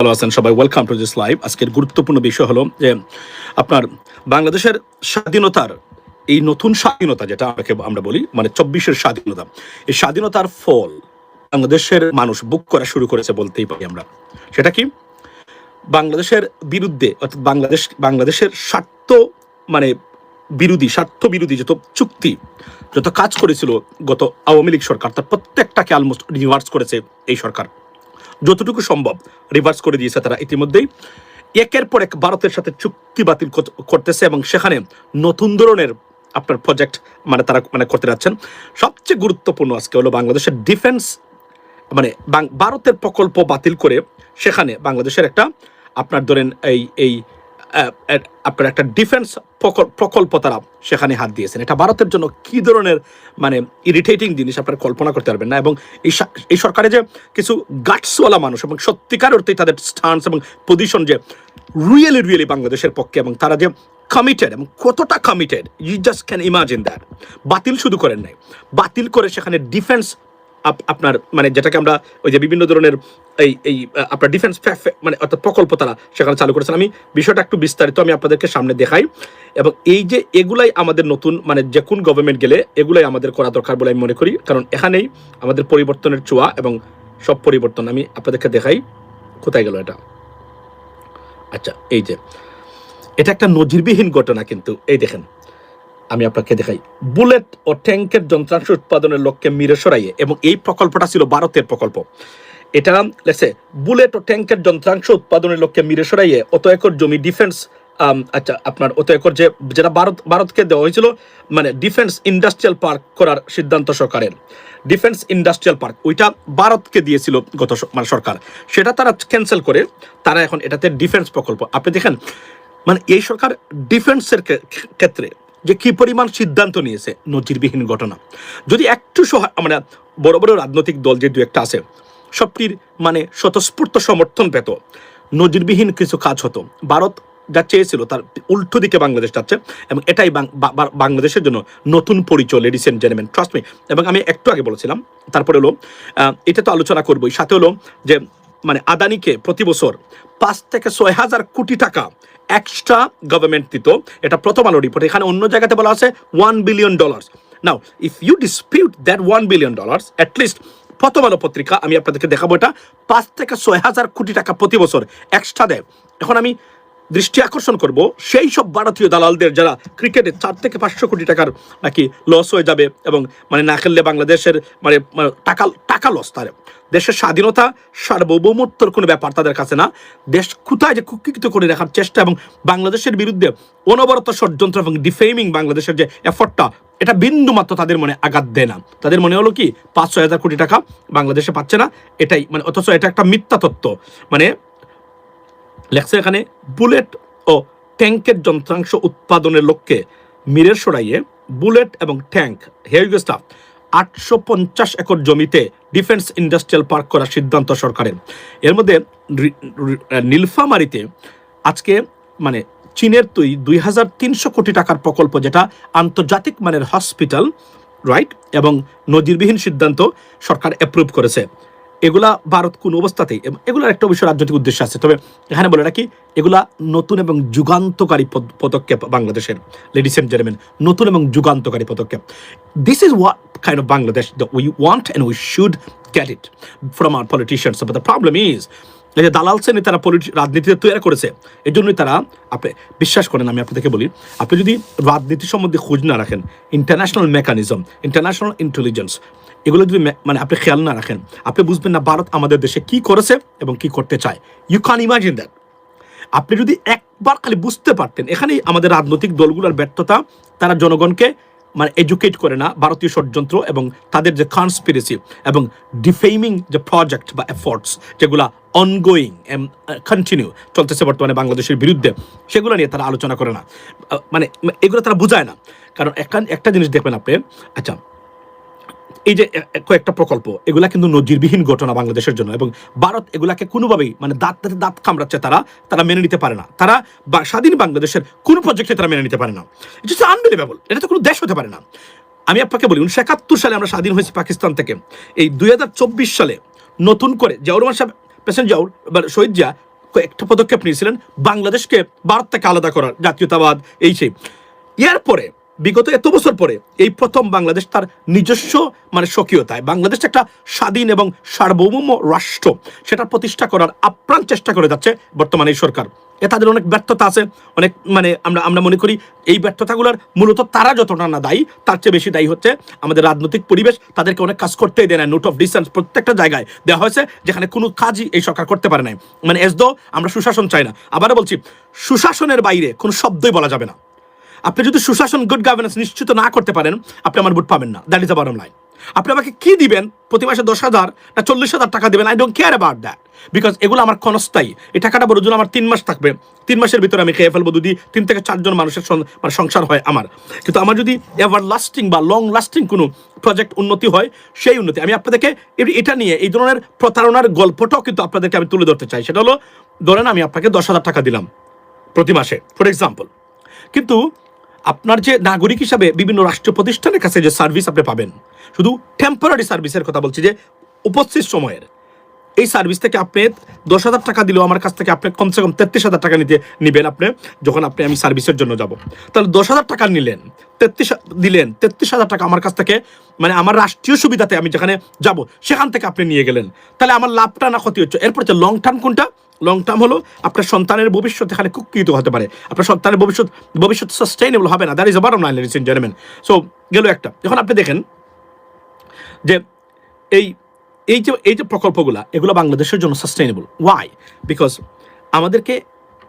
ভালো আছেন সবাই, ওয়েলকাম টু দিস লাইভ। আজকের গুরুত্বপূর্ণ বিষয় হলো যে আপনার বাংলাদেশের স্বাধীনতার এই নতুন স্বাধীনতা যেটা আমরা বলি মানে 24-এর স্বাধীনতা, এই স্বাধীনতার ফল বাংলাদেশের মানুষ বুক করা শুরু করেছে বলতেই পারি আমরা। সেটা কি? বাংলাদেশের বিরুদ্ধে অর্থাৎ বাংলাদেশের স্বার্থ বিরোধী যত চুক্তি, যত কাজ করেছিল গত আওয়ামী লীগ সরকার, তার প্রত্যেকটাকে অলমোস্ট রিভার্স করেছে এই সরকার। যতটুকু সম্ভব রিভার্স করে দিয়েছে তারা ইতিমধ্যেই। একের পর এক ভারতের সাথে চুক্তি বাতিল করতেছে এবং সেখানে নতুন ধরনের আপনার প্রজেক্ট তারা করতে যাচ্ছেন। সবচেয়ে গুরুত্বপূর্ণ আজকে হলো বাংলাদেশের ডিফেন্স, ভারতের প্রকল্প বাতিল করে সেখানে বাংলাদেশের একটা আপনার ধরেন এই আপনার একটা ডিফেন্স প্রকল্প তারা সেখানে হাত দিয়েছেন। এটা ভারতের জন্য কি ধরনের ইরিটেটিং জিনিস আপনারা কল্পনা করতে পারবেন না। এবং এই সরকারে যে কিছু গাটসওয়ালা মানুষ এবং সত্যিকার অর্থে তাদের স্টান্স এবং পজিশন যে রিয়েলি বাংলাদেশের পক্ষে, এবং তারা যে কমিটেড এবং কতটা committed, you just can imagine that. বাতিল শুধু করেন নাই, বাতিল করে সেখানে ডিফেন্স আপনার যেটাকে আমরা ওই যে বিভিন্ন ধরনের এই আপনার ডিফেন্স অর্থাৎ প্রকল্প তারা সেখানে চালু করেছেন। আমি বিষয়টা একটু বিস্তারিত আমি আপনাদেরকে সামনে দেখাই। এবং এই যে এগুলাই আমাদের নতুন যে কোন গভর্নমেন্ট গেলে এগুলাই আমাদের করা দরকার বলে আমি মনে করি, কারণ এখানেই আমাদের পরিবর্তনের ছোঁয়া এবং সব পরিবর্তন আমি আপনাদেরকে দেখাই। কোথায় গেল এটা? আচ্ছা, এই যে এটা একটা নজিরবিহীন ঘটনা, কিন্তু এই দেখেন আমি আপনাকে দেখাই। বুলেট ও ট্যাঙ্কের যন্ত্রাংশ উৎপাদনের লক্ষ্যে মিরসরাইয়ে, এবং এই প্রকল্পটা ছিল ভারতের প্রকল্প। এটা লেখছে বুলেট ও ট্যাঙ্কের যন্ত্রাংশ উৎপাদনের লক্ষ্যে মিরসরাইয়ে অত একর জমি ডিফেন্স আপনার অত একর যেটা ভারতকে দেওয়া হয়েছিল ডিফেন্স ইন্ডাস্ট্রিয়াল পার্ক করার সিদ্ধান্ত সরকারের। ডিফেন্স ইন্ডাস্ট্রিয়াল পার্ক ওইটা ভারতকে দিয়েছিল গত সরকার, সেটা তারা ক্যান্সেল করে তারা এখন এটাতে ডিফেন্স প্রকল্প। আপনি দেখেন এই সরকার ডিফেন্সের ক্ষেত্রে যে কি পরিমাণ সিদ্ধান্ত নিয়েছে, নজিরবিহীন ঘটনা। যদি একটু বড় বড় রাজনৈতিক দল যে দু একটা আছে সবটির স্বতঃস্ফূর্ত সমর্থন পেত, নজিরবিহীন কিছু কাজ হতো। ভারত যা চেয়েছিল তার উল্টো দিকে বাংলাদেশ যাচ্ছে, এবং এটাই বাংলাদেশের জন্য নতুন পরিচয়, ladies and gentleman, trust me. এবং আমি একটু আগে বলেছিলাম, তারপরে হলো এটা তো আলোচনা করবোই, সাথে হলো যে আদানিকে প্রতি বছর 5 থেকে 6 হাজার কোটি টাকা এক্সট্রা গভর্নমেন্ট দিত। এটা প্রথম আলো রিপোর্ট। এখানে অন্য জায়গাতে বলা আছে $1 billion। Now if you dispute that $1 billion, at least Prothom Alo পত্রিকা আমি আপনাদেরকে দেখাবো এটা 5 থেকে 6 হাজার কোটি টাকা প্রতি বছর এক্সট্রা দেয়। এখন আমি দৃষ্টি আকর্ষণ করব সেই সব ভারতীয় দালালদের যারা ক্রিকেটে 4 থেকে 500 কোটি টাকার নাকি লস হয়ে যাবে, এবং না খেললে বাংলাদেশের টাকা লস। তার দেশের স্বাধীনতা সার্বভৌমত্বর কোনো ব্যাপার তাদের কাছে না। দেশ কোথায় যে কুক্ষিগত করে রাখার চেষ্টা এবং বাংলাদেশের বিরুদ্ধে অনবরত ষড়যন্ত্র এবং ডিফেমিং বাংলাদেশের যে এফর্টটা, এটা বিন্দু মাত্র তাদের মনে আঘাত দেয় না। তাদের মনে হলো কি 5-6 হাজার কোটি টাকা বাংলাদেশে পাচ্ছে না, এটাই অথচ এটা একটা মিথ্যা তত্ত্ব। লেখছে এখানে বুলেট ও ট্যাঙ্কের যন্ত্রাংশ উৎপাদনের লক্ষ্যে মিরসরাইয়ে বুলেট এবং ট্যাঙ্ক হেভিস্টাফ 850 একর জমিতে ডিফেন্স ইন্ডাস্ট্রিয়াল পার্ক করার সিদ্ধান্ত সরকারের। এর মধ্যে নীলফামারীতে আজকে চীনের 2300 কোটি টাকার প্রকল্প, যেটা আন্তর্জাতিক মানের হসপিটাল, রাইট, এবং নজিরবিহীন সিদ্ধান্ত সরকার অ্যাপ্রুভ করেছে। এগুলা ভারত কোন অবস্থাতেই, এগুলার একটা অবশ্য রাজনৈতিক উদ্দেশ্য আছে, তবে এখানে বলে রাখি এগুলা নতুন এবং যুগান্তকারী পদক্ষেপ বাংলাদেশের, লেডিস এন্ড জেন্টলম্যান, নতুন এবং যুগান্তকারী পদক্ষেপ। This is what kind of Bangladesh that we want and we should get it from our politicians. But the problem is এই যে দালাল শ্রেণী তারা রাজনীতিতে তৈরি করেছে, এই জন্যই তারা, আপনি বিশ্বাস করেন আমি আপনাদেরকে বলি, আপনি যদি রাজনীতি সম্বন্ধে খোঁজ না রাখেন, ইন্টারন্যাশনাল মেকানিজম, ইন্টারন্যাশনাল ইন্টেলিজেন্স, এগুলো যদি আপনি খেয়াল না রাখেন, আপনি বুঝবেন না ভারত আমাদের দেশে কি করেছে এবং কি করতে চায়। You can imagine that. আপনি যদি একবার খালি বুঝতে পারতেন, এখানেই আমাদের রাজনৈতিক দলগুলোর ব্যর্থতা, তারা জনগণকে এডুকেট করে না ভারতীয় ষড়যন্ত্র এবং তাদের যে কনস্পিরেসি এবং ডিফেমিং যে প্রজেক্ট বা এফোর্টস যেগুলা অনগোয়িং কন্টিনিউ চলতেছে বর্তমানে বাংলাদেশের বিরুদ্ধে, সেগুলো নিয়ে তারা আলোচনা করে না, এগুলো তারা বুঝায় না। কারণ একটা জিনিস দেখবেন আপনি, আচ্ছা এই যে কয়েকটা প্রকল্প, এগুলা কিন্তু নজিরবিহীন ঘটনা বাংলাদেশের জন্য, এবং ভারত এগুলাকে কোনোভাবেই দাঁত কামড়াচ্ছে, তারা মেনে নিতে পারে না। তারা স্বাধীন বাংলাদেশের কোনো প্রজেক্টে তারা মেনে নিতে পারে না। It's unbelievable. এটা তো কোনো দেশ হতে পারে না। আমি আপনাকে বলি 1971 সালে আমরা স্বাধীন হয়েছি পাকিস্তান থেকে। এই 2024 সালে নতুন করে জিয়াউর রহমান সাহেব, প্রেসিডেন্ট শহীদ জিয়া কয়েকটা পদক্ষেপ নিয়েছিলেন বাংলাদেশকে ভারত থেকে আলাদা করার, জাতীয়তাবাদ এই সেই। এরপরে বিগত এত বছর পরে এই প্রথম বাংলাদেশ তার নিজস্ব মানে স্বকীয়তায় বাংলাদেশ একটা স্বাধীন এবং সার্বভৌম রাষ্ট্র সেটা প্রতিষ্ঠা করার আপ্রাণ চেষ্টা করে যাচ্ছে বর্তমানে এই সরকার। তাদের অনেক ব্যর্থতা আছে, অনেক মানে আমরা মনে করি এই ব্যর্থতাগুলোর মূলত তারা যতটা না দায়ী তার চেয়ে বেশি দায়ী হচ্ছে আমাদের রাজনৈতিক পরিবেশ। তাদেরকে অনেক কাজ করতেই দেয় না, নোট অফ ডিসেন্স প্রত্যেকটা জায়গায় দেওয়া হয়েছে যেখানে কোনো কাজই এই সরকার করতে পারে নাই। মানে এস দো আমরা সুশাসন চাই না। আবারও বলছি, সুশাসনের বাইরে কোনো শব্দই বলা যাবে না। আপনি যদি সুশাসন, গুড গভর্নেন্স নিশ্চিত না করতে পারেন, আপনি আমার ভোট পাবেন না। That is the bottom line. আপনি আমাকে কি দিবেন, প্রতি মাসে 10,000 না 40,000 টাকা দিবেন, I don't care about that, because এগুলো আমার ক্ষণস্থায়ী। এই টাকাটা বড় জন্য আমার 3 মাস থাকবে, 3 মাসের ভিতরে আমি খেয়ে ফেলবো। যদি 3 থেকে 4 জন মানুষের মানে সংসার হয় আমার। কিন্তু আমার যদি এভার লাস্টিং বা লং লাস্টিং কোনো প্রজেক্ট উন্নতি হয়, সেই উন্নতি আমি আপনাদেরকে এটা নিয়ে এই ধরনের প্রতারণার গল্পটাও কিন্তু আপনাদেরকে আমি তুলে ধরতে চাই। সেটা হলো, ধরেন আমি আপনাকে 10,000 টাকা দিলাম প্রতি মাসে ফর এক্সাম্পল, কিন্তু আপনার যে নাগরিক হিসাবে বিভিন্ন রাষ্ট্রীয় প্রতিষ্ঠানের কাছে যে সার্ভিস আপনি পাবেন, শুধু টেম্পোরারি সার্ভিসের কথা বলছি, যে উপস্থিত সময়ের এই সার্ভিস থেকে আপনি 10,000 টাকা দিলেও আমার কাছ থেকে আপনি কমসে কম 33,000 টাকা নিবেন আপনি, যখন আমি সার্ভিসের জন্য যাব। তাহলে 10,000 টাকা নিলেন, 33,000 টাকা আমার কাছ থেকে, মানে আমার রাষ্ট্রীয় সুবিধাতে আমি যেখানে যাব সেখান থেকে আপনি নিয়ে গেলেন। তাহলে আমার লাভটা না ক্ষতি হচ্ছে? এরপর হচ্ছে লং টার্ম। কোনটা লং টার্ম? হলো আপনার সন্তানের ভবিষ্যৎ এখানে কুক্ষিত হতে পারে, আপনার সন্তানের ভবিষ্যৎ সাস্টেইনেবল হবে না। That is a bottom line, ladies and gentleman. So গেল একটা। যখন আপনি দেখেন যে এই যে প্রকল্পগুলা, এগুলো বাংলাদেশের জন্য সাস্টেইনেবল। ওয়াই? বিকজ আমাদেরকে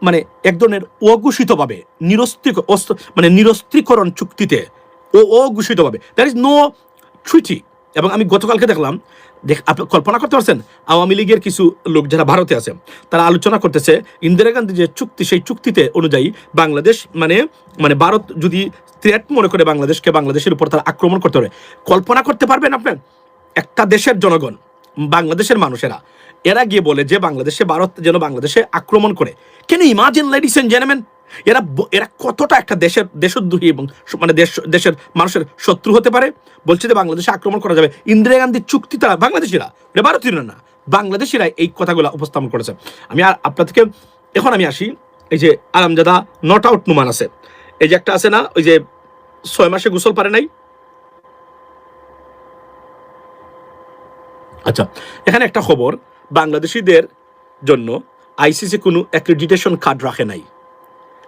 মানে এক ধরনের অঘোষিতভাবে নিরস্ত্রীকরণ চুক্তিতে অঘোষিতভাবে, দ্যার ইজ নো ট্রিটি। এবং আমি গতকালকে দেখলাম, আপনি কল্পনা করতে পারছেন, আওয়ামী লীগের কিছু লোক যারা ভারতে আছে তারা আলোচনা করতেছে ইন্দিরা গান্ধী যে চুক্তি, সেই চুক্তিতে অনুযায়ী বাংলাদেশ মানে ভারত যদি থ্রেট মনে করে বাংলাদেশের উপর তারা আক্রমণ করতে পারে। কল্পনা করতে পারবেন আপনার? একটা দেশের জনগণ, বাংলাদেশের মানুষেরা, এরা গিয়ে বলে যে ভারত যেন বাংলাদেশে আক্রমণ করে। কেন ইমাজিন, লেডিস এন্ড জেন্টলম্যান, এরা কতটা একটা দেশদ্রোহী এবং মানে দেশের মানুষের শত্রু হতে পারে। বলছে যে বাংলাদেশে আক্রমণ করা যাবে। ইন্দিরা গান্ধীর চুক্তি তারা বাংলাদেশিরা, ভারতীয়রা না, বাংলাদেশিরা এই কথাগুলো উপস্থাপন করেছে। আমি আর আপনাদেরকে এখন আমি আসি, এই যে আরামজাদা নট আউট নুমান আছে, এই যে একটা আছে না, ওই যে 6 মাসে গোসল পারে নাই। আচ্ছা, এখানে একটা খবর, বাংলাদেশিদের জন্য আইসিসি কোনো অ্যাক্রেডিটেশন কার্ড রাখে নাই।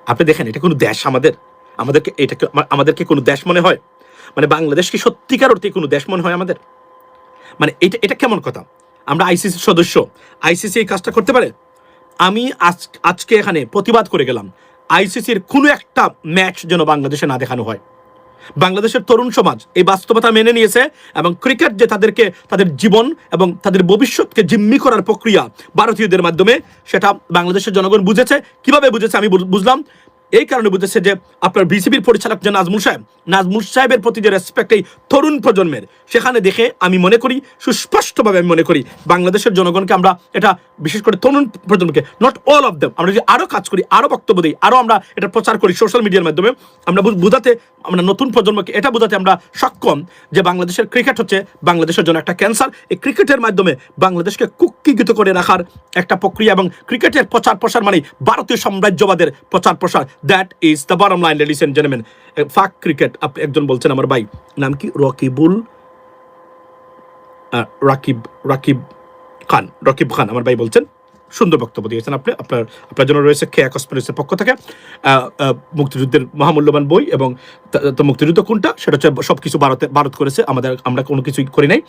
আপনি দেখেন, এটা কোনো দেশ? আমাদেরকে কোনো দেশ মনে হয়? মানে বাংলাদেশ কি সত্যিকার অর্থে কোনো দেশ মনে হয় আমাদের? মানে এটা কেমন কথা? আমরা আইসিসির সদস্য, আইসিসি এই কাজটা করতে পারে? আমি আজকে এখানে প্রতিবাদ করে গেলাম, আইসিসির কোনো একটা ম্যাচ যেন বাংলাদেশে না দেখানো হয়। বাংলাদেশের তরুণ সমাজ এই বাস্তবতা মেনে নিয়েছে, এবং ক্রিকেট যে তাদের জীবন এবং তাদের ভবিষ্যৎকে জিম্মি করার প্রক্রিয়া ভারতীয়দের মাধ্যমে, সেটা বাংলাদেশের জনগণ বুঝেছে। কিভাবে বুঝেছে আমি বুঝলাম, এই কারণে বুঝেছে যে আপনার বিসিবির পরিচালক যে নাজমুল সাহেবের প্রতি যে রেসপেক্ট এই তরুণ প্রজন্মের, সেখানে দেখে আমি মনে করি, সুস্পষ্টভাবে আমি মনে করি, বাংলাদেশের জনগণকে আমরা, এটা বিশেষ করে তরুণ প্রজন্মকে, নট অল অফ দেম, আমরা যদি আরো কাজ করি, আরো বক্তব্য দিই, আরো আমরা এটা প্রচার করি সোশ্যাল মিডিয়ার মাধ্যমে, আমরা নতুন প্রজন্মকে এটা বোঝাতে আমরা সক্ষম যে বাংলাদেশের ক্রিকেট হচ্ছে বাংলাদেশের জন্য একটা ক্যান্সার। এই ক্রিকেটের মাধ্যমে বাংলাদেশকে কুক্ষিগত করে রাখার একটা প্রক্রিয়া, এবং ক্রিকেটের প্রচার প্রসার মানে ভারতীয় সাম্রাজ্যবাদের প্রচার প্রসার। That is the bottom line, ladies and gentleman. Fuck cricket. আপনি একজন বলছেন, আমার ভাই নাম কি, রাকিব খান, আমার ভাই বলছেন, সুন্দর বক্তব্য দিয়েছেন আপনি। আপনার জন্য রয়েছে খেয়া কসমেটিক্সের পক্ষ থেকে মুক্তিযুদ্ধের মহামূল্যবান বই। এবং মুক্তিযুদ্ধ কোনটা, সেটা হচ্ছে সবকিছু ভারত করেছে, আমরা কোনো কিছুই করি নাই।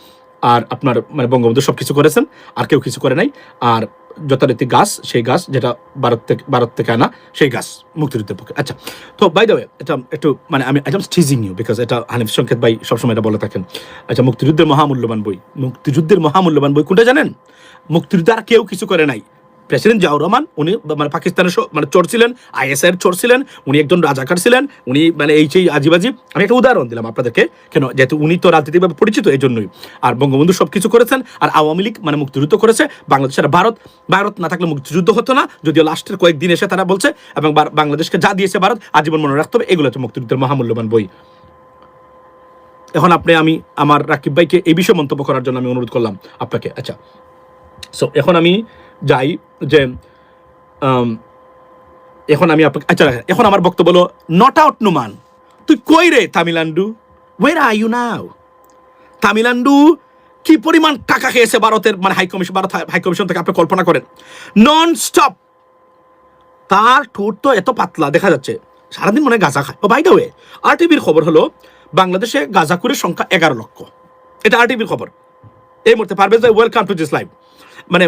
আর আপনার মানে বঙ্গবন্ধু সবকিছু করেছেন, আর কেউ কিছু করে নাই। আর যথারীতি গাছ, সেই গাছ যেটা ভারত থেকে আনা, সেই গাছ মুক্তিযুদ্ধের পক্ষে। আচ্ছা, তো বাই দ্য ওয়ে, এটা একটু মানে আমি I am teasing you, because এটা হানিফ সংকেত ভাই সবসময় এটা বলে থাকেন। আচ্ছা, মুক্তিযুদ্ধের মহামূল্যবান বই কোনটা জানেন? মুক্তিযুদ্ধ আর কেউ কিছু করে নাই। প্রেসিডেন্ট জিয়াউর রহমান, উনি মানে পাকিস্তানের মানে চোর ছিলেন, আইএসআইয়ের চোর ছিলেন, উনি একজন রাজাকার ছিলেন, উনি মানে এই আজিবাজি। আমি একটা উদাহরণ দিলাম আপনাদেরকে, কেন, যেহেতু উনি তো রাজনীতিভাবে পরিচিত, এই জন্যই। আর বঙ্গবন্ধু সবকিছু করেছেন, আর আওয়ামী লীগ মানে মুক্তিযুদ্ধ করেছে। বাংলাদেশের ভারত না থাকলে মুক্তিযুদ্ধ হতো না, যদিও লাস্টের কয়েকদিন এসে তারা বলছে, এবং বাংলাদেশকে যা দিয়েছে ভারত আজীবন মনে রাখতে হবে। এগুলো হচ্ছে মুক্তিযুদ্ধের মহামূল্যবান বই। এখন আমি আমার রাকিব ভাইকে এই বিষয়ে মন্তব্য করার জন্য আমি অনুরোধ করলাম আপনাকে। আচ্ছা, সো এখন আমি যাই যে এখন আমি আপনাকে আচ্ছা এখন আমার বক্তব্য হলো নট আউট নুমান, তুই কই রে তামিলনাডু, ওয়ের আর ইউ নাও? তামিলনাডু কি পরিমাণ টাকা খেয়েছে ভারতের মানে ভারত হাইকমিশন থেকে, আপনি কল্পনা করেন, নন স্টপ। তার ঠোঁট তো এত পাতলা দেখা যাচ্ছে, সারাদিন মনে গাঁজা খায়। ও বাই দ্য ওয়ে, আরটিভির খবর হলো বাংলাদেশে গাঁজাখুরের সংখ্যা 11 লক্ষ। এটা আরটিভির খবর এই মুহূর্তে। পারবে যে ওয়েলকাম টু দিস লাইভ। মানে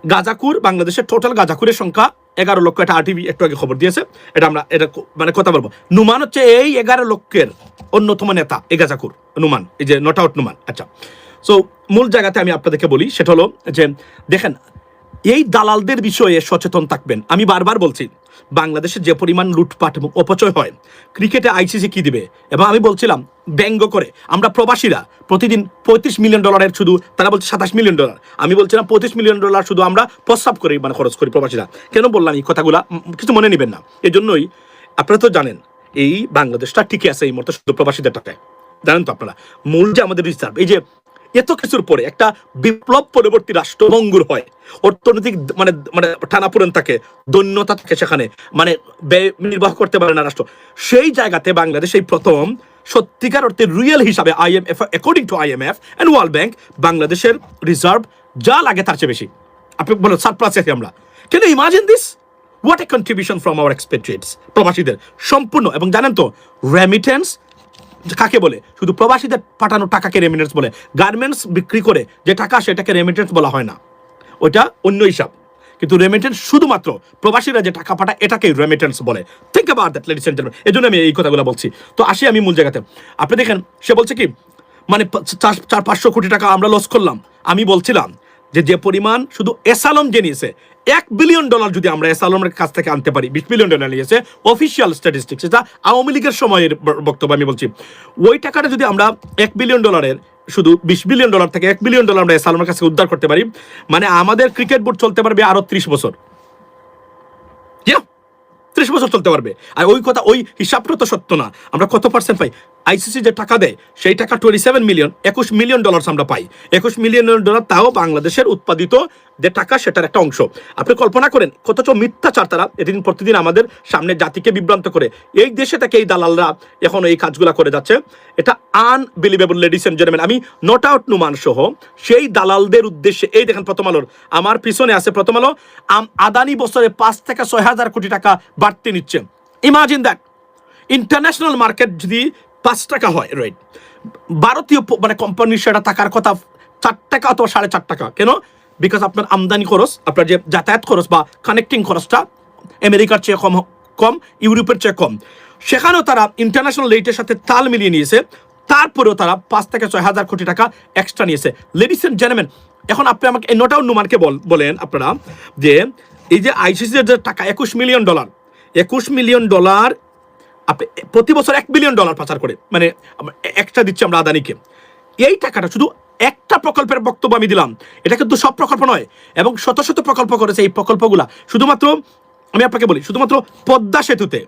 গাঁজাখুর, বাংলাদেশের টোটাল গাঁজাখুরের সংখ্যা 11 লক্ষ। এটা আরটিভি একটু আগে খবর দিয়েছে। এটা আমরা এটা মানে কথা বলবো। নুমান হচ্ছে এই 11 লক্ষের অন্যতম নেতা, এই গাঁজাখুর নুমান, এই যে নট আউট নুমান। আচ্ছা, সো মূল জায়গাতে আমি আপনাদেরকে বলি, সেটা হলো যে দেখেন এই দালালদের বিষয়ে সচেতন থাকবেন। আমি বারবার বলছি বাংলাদেশে যে পরিমাণ লুটপাট এবং অপচয় হয়, ক্রিকেটে আইসিসি কি দিবে? এবং আমি বলছিলাম ব্যঙ্গ করে, আমরা প্রবাসীরা প্রতিদিন $35 মিলিয়ন শুধু, তারা বলছে $27 মিলিয়ন, আমি বলছিলাম $35 মিলিয়ন শুধু আমরা প্রস্তাব করি, মানে খরচ করি প্রবাসীরা। কেন বললাম এই কথাগুলা? কিছু মনে নেবেন না। এই জন্যই আপনারা তো জানেন এই বাংলাদেশটা টিকে আছে এই মুহূর্তে শুধু প্রবাসীদের টাকায়। জানেন তো আপনারা, মূল যে আমাদের রিজার্ভ, এই যে এত কিছুর পরে একটা বিপ্লব পরবর্তী রাষ্ট্র ভঙ্গুর হয়, অর্থনৈতিক মানে মানে টানাপোড়েন থাকে, দৈন্যতা থাকে, সেখানে মানে ব্যয় নির্বাহ করতে পারে না রাষ্ট্র, সেই জায়গাতে বাংলাদেশ এই প্রথম সত্যিকার অর্থে রিয়েল হিসাবে IMF, according to IMF and world bank, বাংলাদেশের রিজার্ভ যা লাগে তার চেয়ে বেশি। আপনি বলেন সারপ্লাসে আছি আমরা। Can you imagine this? What a contribution from our expatriates, প্রবাসীদের সম্পূর্ণ। এবং জানেন তো রেমিটেন্স কাকে বলে? শুধু প্রবাসীদের পাঠানো টাকাকে রেমিটেন্স বলে। গার্মেন্টস বিক্রি করে যে টাকা, সেটাকে রেমিটেন্স বলা হয় না, ওইটা অন্য হিসাব। কিন্তু রেমিটেন্স শুধুমাত্র প্রবাসীরা যে টাকা পাঠায়, এটাকেই রেমিটেন্স বলে। Think about that ladies and gentleman. এই জন্য আমি এই কথাগুলো বলছি। তো আসি আমি মূল জায়গাতে। আপনি দেখেন সে বলছে কি, মানে 400-500 কোটি টাকা আমরা লস করলাম। আমি বলছিলাম যে পরিমাণ শুধু এসালম যে নিয়েছে, $1 বিলিয়ন যদি আমরা এসালমের কাছ থেকে আনতে পারি, $20 মিলিয়ন নিয়েছে অফিসিয়াল স্ট্যাটিস্টিক্স, এটা আওয়ামী লীগের সময়ের বক্তব্য আমি বলছি। ওই টাকাটা যদি আমরা $1 বিলিয়ন শুধু $20 বিলিয়ন থেকে $1 বিলিয়ন আমরা এসালমের কাছে উদ্ধার করতে পারি, মানে আমাদের ক্রিকেট বোর্ড চলতে পারবে আরো 30 বছর। 30 বছর চলতে পারবে। আর ওই কথা, ওই হিসাবটা তো সত্য না। আমরা কত পার্সেন্ট পাই? আইসিসি যে টাকা দেয় সেই টাকা 27 মিলিয়ন, $21 মিলিয়ন আমরা পাই। $21 মিলিয়ন, তাও বাংলাদেশের উৎপাদিত যে টাকা, সেটার একটা অংশ। আপনি কল্পনা করেন কতটা মিথ্যাচার তারা এদিন প্রতিদিন আমাদের সামনে জাতিকে বিভ্রান্ত করে। এই দেশে থেকে এই দালালরা এখন এই কাজগুলা করে যাচ্ছে। এটা আনবিলিভেবল লেডিস এন্ড জেন্টলম্যান। আমি নট আউট নুমান সহ সেই দালালদের উদ্দেশ্যে, এই দেখেন প্রথম আলোর আমার পিছনে আছে প্রথম আলো, আদানি বছরে 5 থেকে 6 হাজার কোটি টাকা বাড়তি নিচ্ছে। Imagine that. ইন্টারন্যাশনাল মার্কেট যদি 5 টাকা হয়, রাইট, ভারতীয় মানে কোম্পানির সেটা টাকার কথা 4 টাকা অথবা 4.5 টাকা। কেন? বিকজ আপনার আমদানি খরচ, আপনার যে যাতায়াত খরচ বা কানেক্টিং খরচটা আমেরিকার চেয়ে কম, ইউরোপের চেয়ে কম। সেখানেও তারা ইন্টারন্যাশনাল রেটের সাথে তাল মিলিয়ে নিয়েছে, তারপরেও তারা 5 থেকে 6 হাজার কোটি টাকা এক্সট্রা নিয়েছে। লেডিস এন্ড জেন্টলম্যান, এখন আপনি আমাকে নট আউট নুমানকে বলেন আপনারা যে এই যে আইসিসির যে টাকা $21 মিলিয়ন, $21 মিলিয়ন আপনি প্রতি বছর $1 বিলিয়ন পাচার করে, মানে এক্সট্রা দিচ্ছে আমরা আদানিকে। এই টাকাটা শুধু একটা প্রকল্পের বক্তব্য আমি দিলাম, এটা কিন্তু সব প্রকল্প নয়, এবং শত শত প্রকল্প করেছে। এই প্রকল্পগুলা শুধুমাত্র আমি আপনাকে বলি, শুধুমাত্র পদ্মা সেতুতে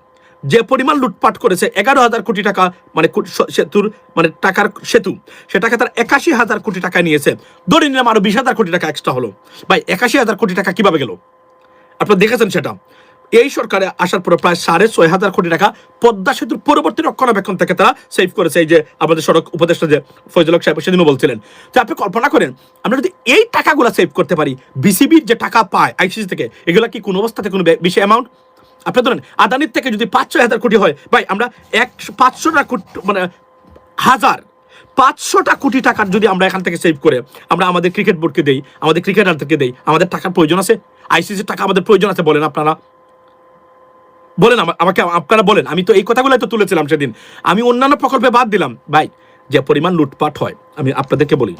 যে পরিমাণ লুটপাট করেছে 11,000 কোটি টাকা, মানে সেতুর মানে টাকার সেতু, সেটাকে তার 81,000 কোটি টাকা নিয়েছে। ধরে নিলাম আরো 20,000 কোটি টাকা এক্সট্রা হলো। ভাই 81,000 কোটি টাকা কিভাবে গেল? আপনারা দেখেছেন সেটা। এই সরকারে আসার পরে প্রায় 6,500 কোটি টাকা পদ্মা সেতুর পরবর্তী রক্ষণাবেক্ষণ থেকে তারা সেভ করেছে। এই যে আমাদের সড়ক উপদেষ্টা যে ফয়জুল হক সাহেব সেদিনও বলছিলেন, তো আপনি কল্পনা করেন আমরা যদি এই টাকাগুলো সেভ করতে পারি, বিসিবির যে টাকা পায় আইসিসি থেকে, এগুলা কি কোনো অবস্থাতে কোনো বেশি অ্যামাউন্ট? আপনি ধরেন আদানির থেকে যদি 5-6 হাজার কোটি হয়, ভাই আমরা 500টা কোটি মানে 500টা কোটি টাকা যদি আমরা এখান থেকে সেভ করে আমরা আমাদের ক্রিকেট বোর্ডকে দেই, আমাদের ক্রিকেটারদেরকে দেই, আমাদের টাকার প্রয়োজন আছে? আইসিসির টাকা আমাদের প্রয়োজন আছে বলেন আপনারা? বলেন আমাকে, আপনারা বলেন। আমি তো এই কথাগুলো তো তুলেছিলাম সেদিন। আমি অন্যান্য প্রকল্পে বাদ দিলাম। ভাই যে পরিমাণ লুটপাট হয়, আমি আপনাদেরকে বলি,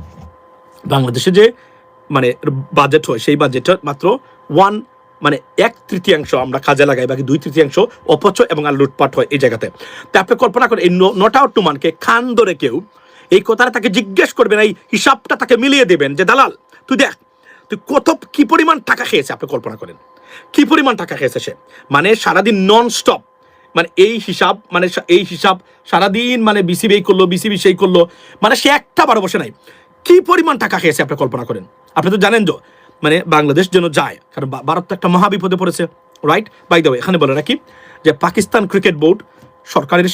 বাংলাদেশে যে মানে বাজেট হয়, সেই বাজেটের মাত্র 1/3 আমরা কাজে লাগাই, বাকি 2/3 অপচয় এবং আর লুটপাট হয় এই জায়গাতে। তা আপনি কল্পনা করেন এই নট আউট নুমানকে খান ধরে কেউ এই কথাটা তাকে জিজ্ঞেস করবেন, এই হিসাবটা তাকে মিলিয়ে দেবেন যে দালাল তুই দেখ তুই কি পরিমাণ টাকা খেয়েছে। আপনি কল্পনা করেন কি পরিমাণ টাকা খেয়েছে সে, মানে সারাদিন নন স্টপ, মানে এই হিসাব সারাদিন, মানে বিসিবি এই করলো, বিসিবি সেই করলো, মানে সে একটা বার বসে নাই। কি পরিমাণ টাকা খেয়েছে আপনি কল্পনা করেন। আপনি তো জানেন যে মানে বাংলাদেশ যেন যায়, কারণ ভারত তো একটা মহাবিপদে পড়েছে, রাইট? বাই দ্য ওয়ে, এখানে বলে রাখি যে পাকিস্তান ক্রিকেট বোর্ড সরকারের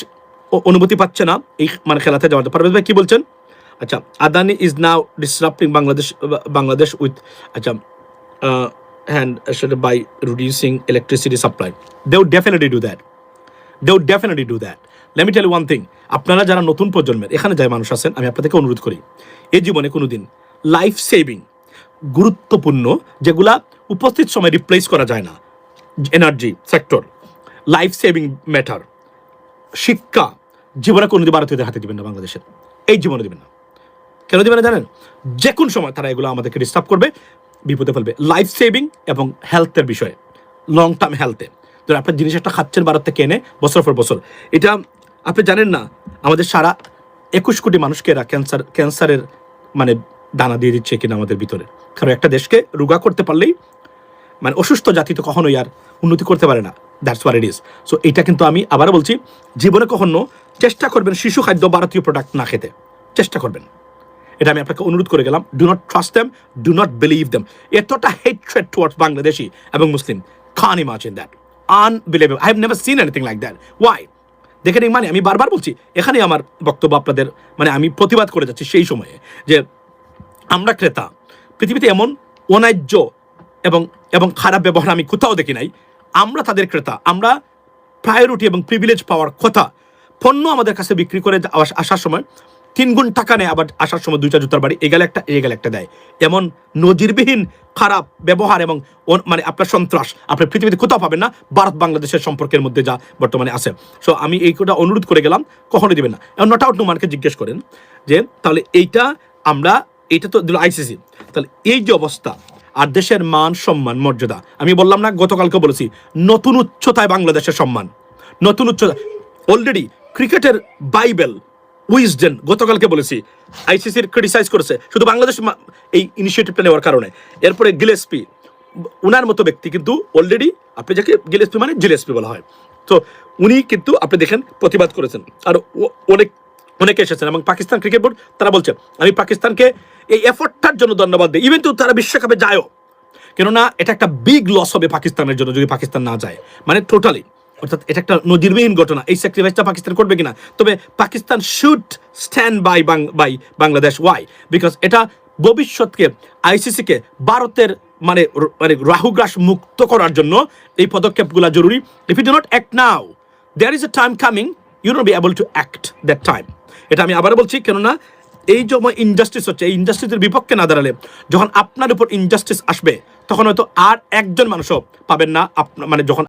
অনুমতি পাচ্ছে না এই মানে খেলাতে যাওয়াতে। পারভেজ ভাই কি বলছেন? আচ্ছা, Adani is now ডিসরাপ্টিং Bangladesh with আচ্ছা and by reducing electricity supply. They would definitely do that. They would definitely do that. Let me tell you one thing. আপনারা যারা নতুন প্রজন্মের এখানে যারা মানুষ আছেন, আমি আপনাদেরকে অনুরোধ করি, এই জীবনে কোনোদিন লাইফ সেভিং গুরুত্বপূর্ণ যেগুলা উপস্থিত সময় রিপ্লেস করা যায় না, energy sector, life saving matter, শিক্ষা, জীবনে কোনোদিন ভারতীয়দের হাতে দিবেন না, বাংলাদেশের এই জীবনে দিবেন না। কেন দিবেন না জানেন? যে কোন সময় তারা এগুলো আমাদেরকে ডিস্টার্ব করবে, বিপদে ফেলবে। লাইফ সেভিং এবং হেলথের বিষয়ে, লং টার্ম হেলথে, ধর আপনার জিনিস একটা খাচ্ছেন ভারত থেকে এনে বছর পর বছর, এটা আপনি জানেন না আমাদের সারা 21 কোটি মানুষকে এরা ক্যান্সারের মানে দানা দিয়ে দিচ্ছে কিনা আমাদের ভিতরে। কারণ একটা দেশকে রোগা করতে পারলেই মানে অসুস্থ জাতি তো কখনোই আর উন্নতি করতে পারে না। That's what it is. So এটা কিন্তু আমি আবারও বলছি, জীবনে কখনো চেষ্টা করবেন শিশু খাদ্য ভারতীয় প্রোডাক্ট না খেতে, চেষ্টা করবেন। এটা আমি আপনাকে অনুরোধ করে গেলাম। Do not trust them, do not believe them. এতটা হেট্রেড টুয়ার্ডস বাংলাদেশি এবং Muslim, can imagine that, unbelievable. I have never seen anything like that. Why? দেখেন, মানে আমি বারবার বলছি, এখানে আমার বক্তব্য আপনাদের মানে আমি প্রতিবাদ করে যাচ্ছি সেই সময়ে যে আমরা ক্রেতা, পৃথিবীতে এমন অন্যায্য এবং এবং খারাপ ব্যবহার আমি কোথাও দেখি নাই। আমরা তাদের ক্রেতা, আমরা প্রায়োরিটি এবং প্রিভিলেজ পাওয়ার কথা। পণ্য আমাদের কাছে বিক্রি করে আসার সময় 3 গুণ টাকা নেয়, আবার আসার সময় 2টা জুতার বাড়ি, এগালে একটা দেয়। এমন নজিরবিহীন খারাপ ব্যবহার এবং মানে আপনার সন্ত্রাস আপনি পৃথিবীতে কোথাও পাবেন না, ভারত বাংলাদেশের সম্পর্কের মধ্যে যা বর্তমানে আছে। সো আমি এই কথা অনুরোধ করে গেলাম, কখনো দিবেন না। এখন নট আউট নুমানকে জিজ্ঞেস করেন যে তাহলে এইটা আমরা, এটা তো দিল আইসিসি, তাহলে এই যে অবস্থা আর দেশের মান সম্মান মর্যাদা, আমি বললাম না গতকালকে বলেছি, নতুন উচ্চতায় বাংলাদেশের সম্মান, নতুন উচ্চতা। অলরেডি ক্রিকেটের বাইবেল উইজডেন গতকালকে বলেছি, আইসিসির ক্রিটিসাইজ করেছে শুধু বাংলাদেশ এই ইনিশিয়েটিভটা নেওয়ার কারণে। এরপরে গিলেস্পি, উনার মতো ব্যক্তি কিন্তু অলরেডি, আপনি যাকে গিলেস্পি মানে জিলেস্পি বলা হয়, তো উনি কিন্তু আপনি দেখেন প্রতিবাদ করেছেন, আর অনেকে এসেছেন। এবং পাকিস্তান ক্রিকেট বোর্ড তারা বলছে, আমি পাকিস্তানকে এই এফোর্টটার জন্য ধন্যবাদ দিই, ইভেন তো তারা বিশ্বকাপে যায়ও, কেননা এটা একটা বিগ লস হবে পাকিস্তানের জন্য যদি পাকিস্তান না যায়, মানে টোটালি। অর্থাৎ এটা একটা নজিরবিহীন ঘটনা। এই স্যাক্রিফাইসটা পাকিস্তান করবে কিনা, তবে Pakistan should stand by Bangladesh. Why? Because এটা ভবিষ্যৎকে, আইসিসিকে ভারতের মানে রাহুগ্রাস মুক্ত করার জন্য এই পদক্ষেপগুলো জরুরি। If you do not act now, there is a time coming, you not be able to act that time. এটা আমি আবার বলছি, কেননা এই যে ইনজাস্টিস হচ্ছে, এই ইনজাস্টিসের বিপক্ষে না দাঁড়ালে, যখন আপনার উপর ইনজাস্টিস আসবে, তখন হয়তো আর একজন মানুষও পাবেন না, মানে যখন